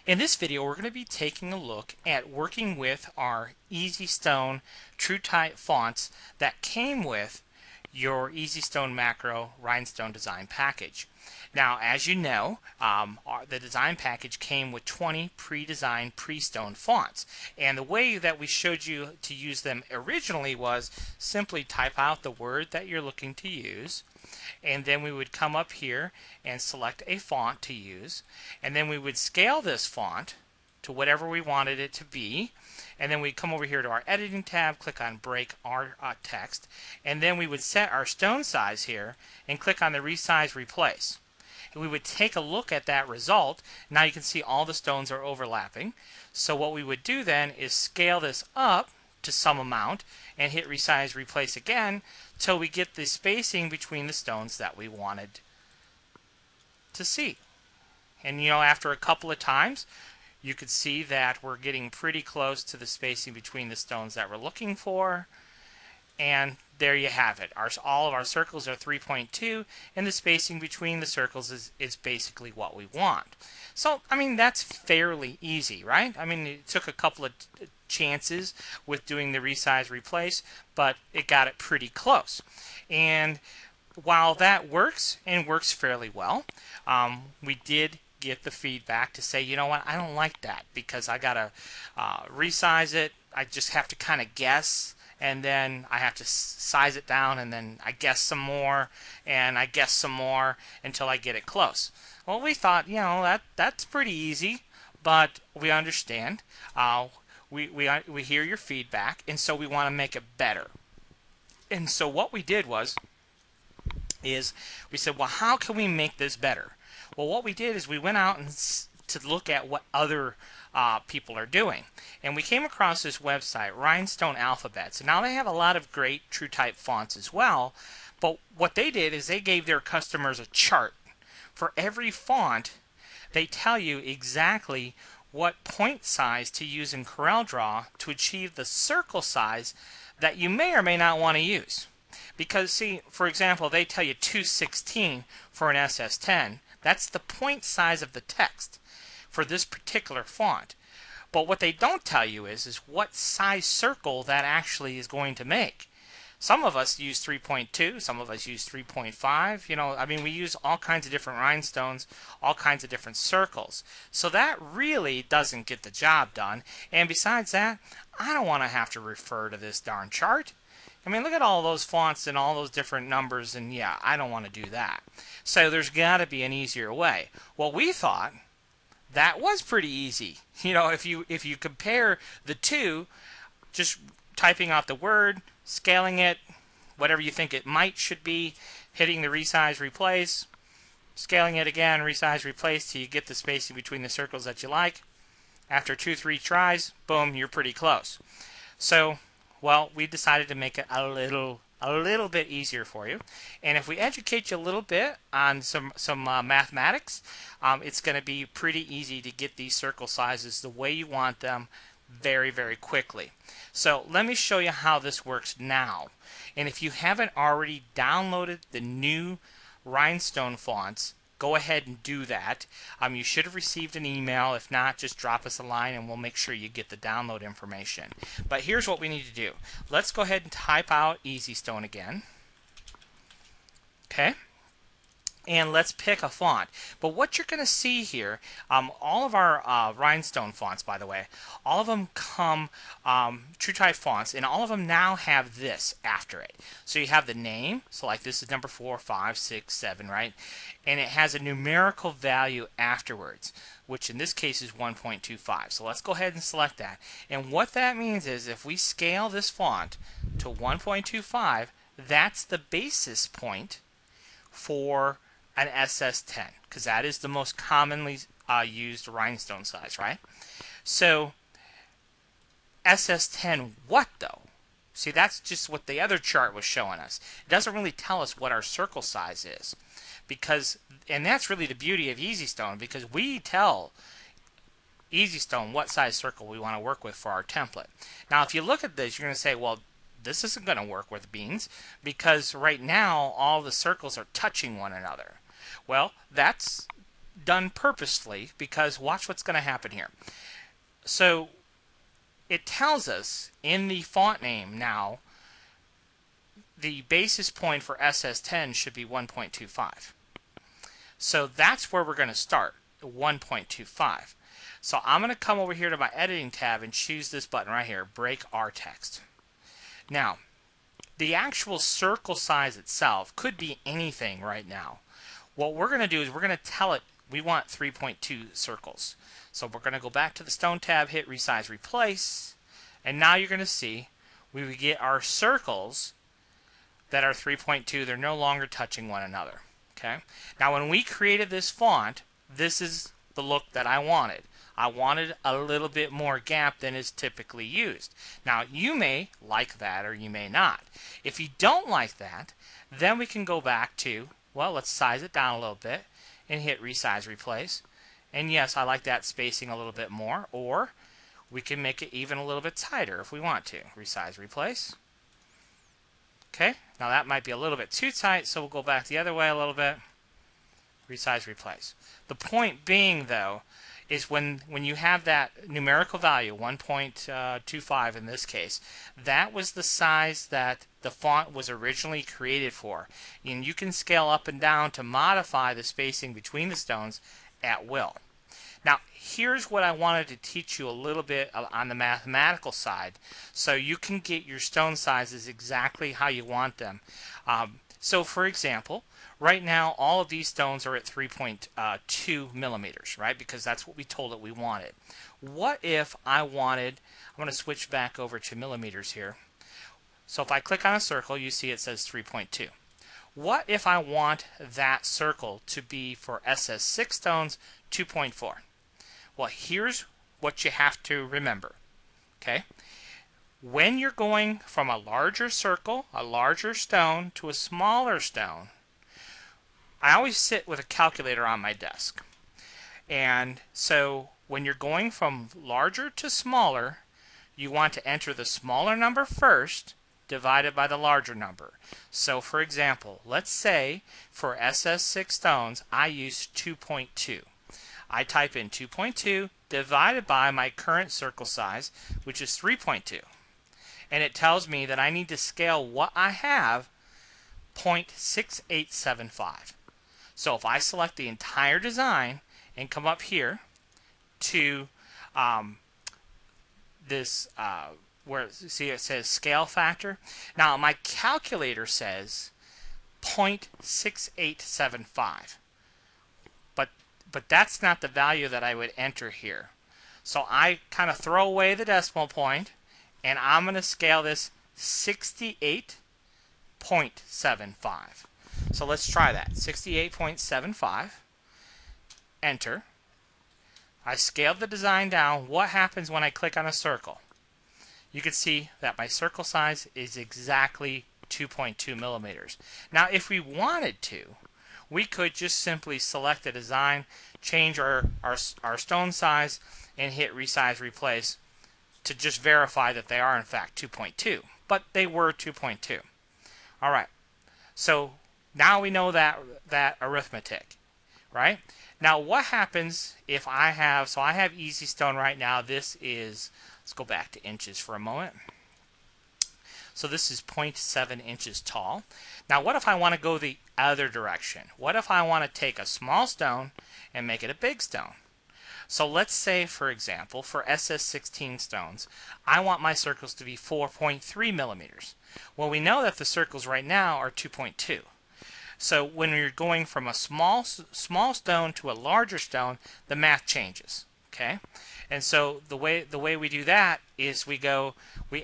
In this video, we're going to be taking a look at working with our EasyStone TrueType fonts that came with your EasyStone Macro Rhinestone Design Package. Now, as you know, the design package came with 20 pre-designed pre-stone fonts. And the way that we showed you to use them originally was simply type out the word that you're looking to use, and then we would come up here and select a font to use, and then we would scale this font to whatever we wanted it to be, and then we'd come over here to our editing tab, click on break our text, and then we would set our stone size here and click on the resize replace. And we would take a look at that result. Now you can see all the stones are overlapping. So what we would do then is scale this up to some amount and hit resize replace again till we get the spacing between the stones that we wanted to see. And after a couple of times you could see that we're getting pretty close to the spacing between the stones that we're looking for. And there you have it. All of our circles are 3.2, and the spacing between the circles is basically what we want. So, that's fairly easy, right? It took a couple of chances with doing the resize replace, but it got it pretty close. And while that works, and works fairly well, we did get the feedback to say, you know what, I don't like that because I gotta resize it. I just have to kind of guess, and then I have to size it down, and then I guess some more, and I guess some more until I get it close. Well, we thought, that's pretty easy, but we understand. We hear your feedback, and so we want to make it better. And so what we did is we said, well, how can we make this better? Well, what we did is we went out and to look at what other people are doing. And we came across this website, Rhinestone Alphabets. And now they have a lot of great TrueType fonts as well. But what they did is they gave their customers a chart. For every font, they tell you exactly what point size to use in CorelDRAW to achieve the circle size that you may or may not want to use. Because, see, for example, they tell you 216 for an SS10. That's the point size of the text for this particular font. But what they don't tell you is what size circle that actually is going to make. Some of us use 3.2, some of us use 3.5. We use all kinds of different rhinestones, all kinds of different circles. So that really doesn't get the job done. And besides that, I don't want to have to refer to this darn chart. Look at all those fonts and all those different numbers, and yeah, I don't want to do that. So there's got to be an easier way. Well, we thought that was pretty easy. If you compare the two, just typing out the word, scaling it, whatever you think it should be, hitting the resize replace, scaling it again, resize replace till you get the spacing between the circles that you like. After 2-3 tries, boom, you're pretty close. So, well, we decided to make it a little bit easier for you. And if we educate you a little bit on some mathematics, it's going to be pretty easy to get these circle sizes the way you want them very, very quickly. So let me show you how this works now. And if you haven't already downloaded the new Rhinestone fonts, go ahead and do that. You should have received an email. If not, just drop us a line and we'll make sure you get the download information. But here's what we need to do. Let's go ahead and type out EasyStone again. Okay. And let's pick a font. But what you're going to see here, all of our Rhinestone fonts, by the way, all of them come TrueType fonts, and all of them now have this after it. So you have the name, so like this is number 4, 5, 6, 7, right? And it has a numerical value afterwards, which in this case is 1.25. So let's go ahead and select that. And what that means is if we scale this font to 1.25, that's the basis point for an SS10, because that is the most commonly used rhinestone size, right? So SS10 what though? See, that's just what the other chart was showing us. It doesn't really tell us what our circle size is, and that's really the beauty of EasyStone, because we tell EasyStone what size circle we want to work with for our template. Now, if you look at this, you're going to say, well, this isn't going to work with beans because right now all the circles are touching one another. Well, that's done purposely, because watch what's going to happen here. So it tells us in the font name now the basis point for SS10 should be 1.25. So that's where we're going to start, 1.25. So I'm going to come over here to my editing tab and choose this button right here, break our text. Now, the actual circle size itself could be anything right now. What we're going to do is we're going to tell it we want 3.2 circles. So we're going to go back to the Stone tab, hit Resize Replace, and now you're going to see we would get our circles that are 3.2. They're no longer touching one another. Okay. Now when we created this font, this is the look that I wanted. I wanted a little bit more gap than is typically used. Now you may like that or you may not. If you don't like that, then we can go back to, well, let's size it down a little bit and hit Resize Replace. And yes, I like that spacing a little bit more, or we can make it even a little bit tighter if we want to. Resize Replace. Okay, now that might be a little bit too tight, so we'll go back the other way a little bit. Resize Replace. The point being, though, is when you have that numerical value, 1.25 in this case, that was the size that the font was originally created for. And you can scale up and down to modify the spacing between the stones at will. Now, here's what I wanted to teach you a little bit on the mathematical side, so you can get your stone sizes exactly how you want them. So, for example, right now all of these stones are at 3.2 millimeters, right? Because that's what we told it we wanted. What if I wanted, I'm going to switch back over to millimeters here. So if I click on a circle, you see it says 3.2. What if I want that circle to be for SS6 stones 2.4? Well, here's what you have to remember. Okay? When you're going from a larger circle, a larger stone, to a smaller stone, I always sit with a calculator on my desk. And so when you're going from larger to smaller, you want to enter the smaller number first, divided by the larger number. So for example, let's say for SS6 stones, I use 2.2. I type in 2.2 divided by my current circle size, which is 3.2. And it tells me that I need to scale what I have 0.6875. So if I select the entire design and come up here to this where see it says scale factor. Now my calculator says 0.6875. But that's not the value that I would enter here. So I kind of throw away the decimal point and I'm going to scale this 68.75. So let's try that. 68.75. Enter. I scaled the design down. What happens when I click on a circle? You can see that my circle size is exactly 2.2 millimeters. Now if we wanted to, we could just simply select the design, change our stone size, and hit Resize Replace to just verify that they are in fact 2.2. But they were 2.2. Alright, so now we know that arithmetic, right? Now what happens if I have, so I have easy stone right now. This is, let's go back to inches for a moment. So this is 0.7 inches tall. Now what if I want to go the other direction? What if I want to take a small stone and make it a big stone? So let's say, for example, for SS16 stones, I want my circles to be 4.3 millimeters. Well, we know that the circles right now are 2.2. So when you're going from a small stone to a larger stone, the math changes. Okay, and so the way we do that is we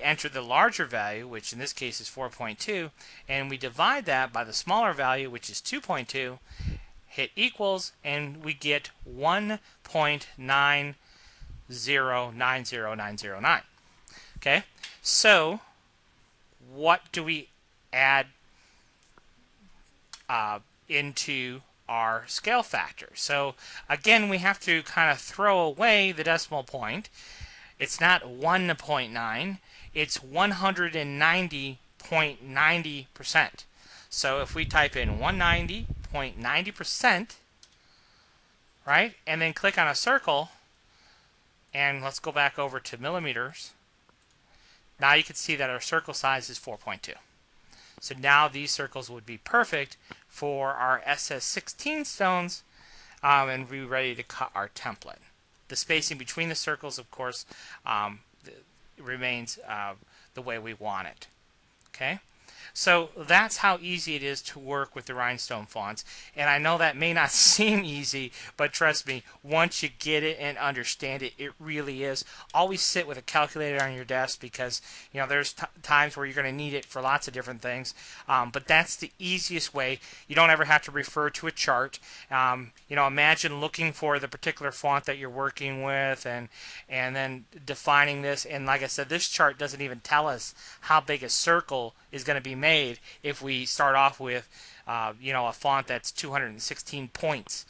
enter the larger value, which in this case is 4.2, and we divide that by the smaller value, which is 2.2, hit equals, and we get 1.9090909. Okay, so what do we add into our scale factor? So again, we have to kind of throw away the decimal point. It's not 1.9, it's 190.90%. So if we type in 190.90%, right? And then click on a circle, and let's go back over to millimeters. Now you can see that our circle size is 4.2. So now these circles would be perfect for our SS16 stones, and be ready to cut our template. The spacing between the circles, of course, remains the way we want it. Okay? So that's how easy it is to work with the Rhinestone fonts. And I know that may not seem easy, but trust me, once you get it and understand it, it really is. Always sit with a calculator on your desk, because there's times where you're going to need it for lots of different things. But that's the easiest way. You don't ever have to refer to a chart. Imagine looking for the particular font that you're working with, and then defining this. And like I said, this chart doesn't even tell us how big a circle is going to be made if we start off with a font that's 216 points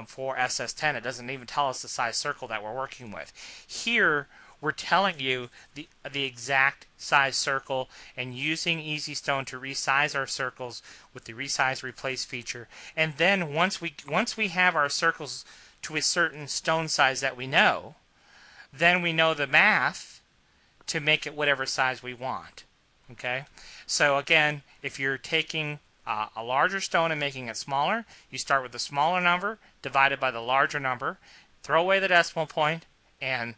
for SS10. It doesn't even tell us the size circle that we're working with. Here we're telling you the exact size circle, and using EasyStone to resize our circles with the resize replace feature. And then once we have our circles to a certain stone size that we know, then we know the math to make it whatever size we want. Okay, so again, if you're taking a larger stone and making it smaller, you start with the smaller number divided by the larger number, throw away the decimal point, and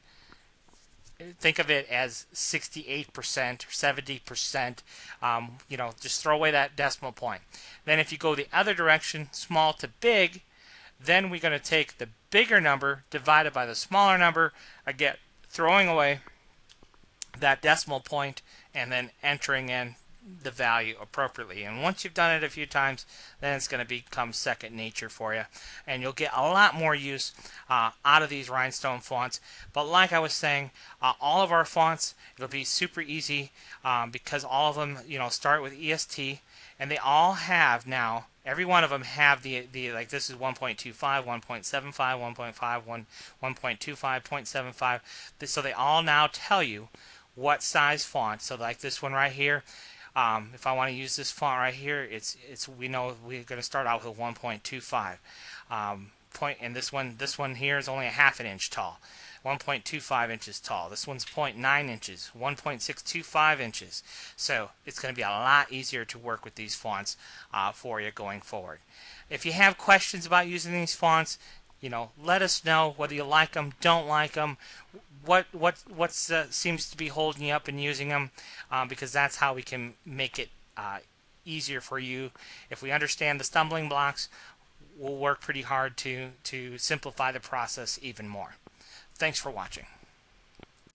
think of it as 68% or 70%. Just throw away that decimal point. Then if you go the other direction, small to big, then we're going to take the bigger number divided by the smaller number, again throwing away that decimal point, and then entering in the value appropriately. And once you've done it a few times, then it's going to become second nature for you, and you'll get a lot more use out of these Rhinestone fonts. But like I was saying, all of our fonts, it'll be super easy because all of them start with EST, and they all have now, every one of them have the like this is 1.25, 1.75, 1.5, 1.25, 0.75. So they all now tell you what size font. So like this one right here, if I want to use this font right here, we know we're going to start out with 1.25 and this one here is only a ½ inch tall, 1.25 inches tall. This one's 0.9 inches, 1.625 inches. So it's going to be a lot easier to work with these fonts for you going forward. If you have questions about using these fonts, let us know whether you like them, don't like them, what seems to be holding you up in using them, because that's how we can make it easier for you. If we understand the stumbling blocks, we'll work pretty hard to simplify the process even more. Thanks for watching.